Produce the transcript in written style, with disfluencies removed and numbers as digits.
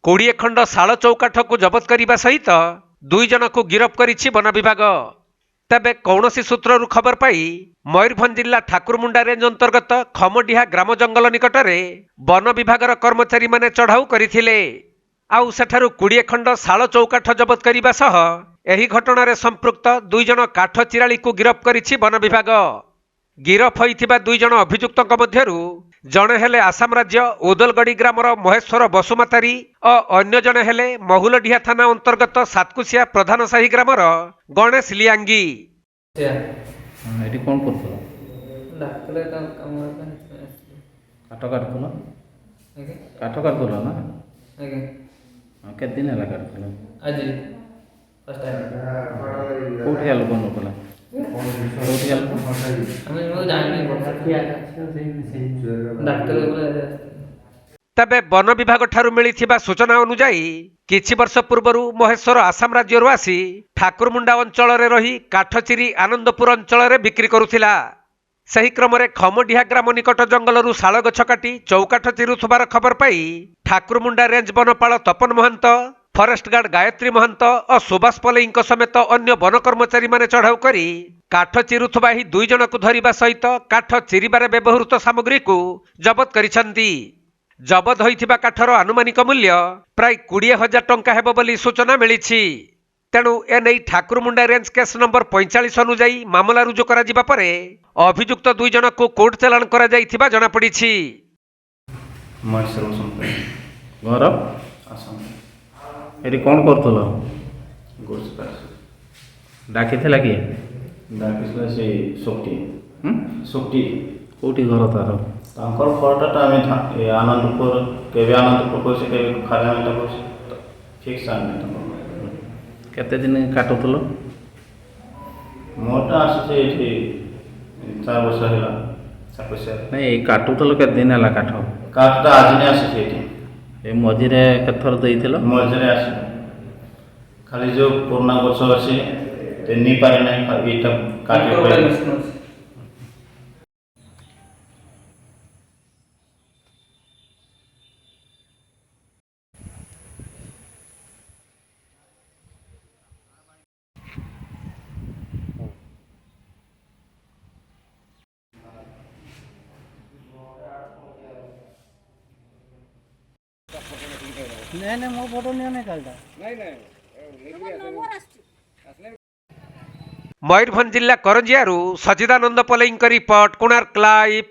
20 खंड शाल चौकाठ को जबत करने सहित 2 जन को गिरफ्त करिछि वन विभाग। तेबे कौनसी सूत्रु खबर पाई मयूरभंज जिला ठाकुरमुंडा रेंज अंतर्गत खमडिहा ग्राम जंगल निकटरे वन विभागर कर्मचारी माने चढ़ाऊ करथिले। आउ सेठारु 20 खंड शाल चौकाठ जबत करने सह एही घटना संपृक्त 2 जन काठ चिराली को गिरफ्त करिछि वन विभाग। गिरफ होइथिबा 2 जन अभियुक्तक मध्यरु जणे हेले आसाम राज्य उदलगड़ी ग्रामर महेश्वर बसुमातारी और अन्य जणे हेले महुलडिहा थाना अंतर्गत सातकुसिया प्रधान साही ग्रामर गणेश लियांगी। एटी कोन करथलो डाक्टर का काम काठ काटथलो काठ काटथलो ना आगे के दिन हला काटथलो आज फर्स्ट टाइम कोठी आलो कोन कोला कोठी आलो हमें वो जानने डाक्टर बोले। तबे वन विभाग ठारू मिलिथिबा सूचना अनुसार किछि वर्ष पूर्वरु महेश्वर आसाम राज्यरु आसी ठाकुरमुंडा अंचल रे रही काठचिरी आनंदपुर अंचल रे बिक्री करुथिला। सही क्रम रे खमडिहा ग्राम निकट जंगलरु शाल गछ काटी चौकाठ चिरुथबार खबर पाई ठाकुरमुंडा रेंज वनपाल तपन महंत, फरेस्ट गार्ड गायत्री महंत और सुभाष पलेईंक समेत अन्य वन कर्मचारी माने चढ़ाऊ करी काठ चिरुथबा ही 2 जन को धरिबा सहित काठ चिरिबारे व्यवहृत सामग्री को जबत करिसंती। जबत होइथिबा काठर आनुमानिक मूल्य प्राय 20,000 टंका हेबो बोली सूचना मिलिछि। तेणु एनै ठाकुरमुंडा रेंज केस नंबर 45 अनुଯାयी मामला रुजु करा जिबा परे अभियुक्त 2 जन को कोर्ट चालान करा जाइथिबा जणा पड़िछि। घर एटी कोन करथलो डाकिथिला कि डाकिथिला से सोक्टी कोठी घर तार तांकर घरटा आमे आनंदपुर केबे आनंदपुर कोसे केबे खारामेटा कोसे फिक्स आने केते दिन काटुथलो मोटा आसे एठी 4 वर्ष होला सापसे नहीं काटुथलो के दिन हला काठ काठटा आज ने आसे एठी ए मझिरे केथर देइथिलो मझरे आसे खाली जो पुराना गछ अछि ते नी पारे नै एटा काटे पड़े। नहीं मो फोटो नहीं कालटा मयूरभंज जिला करंजियारू सचिदानंद पलेईंक रिपोर्ट कोणार्क लाइव।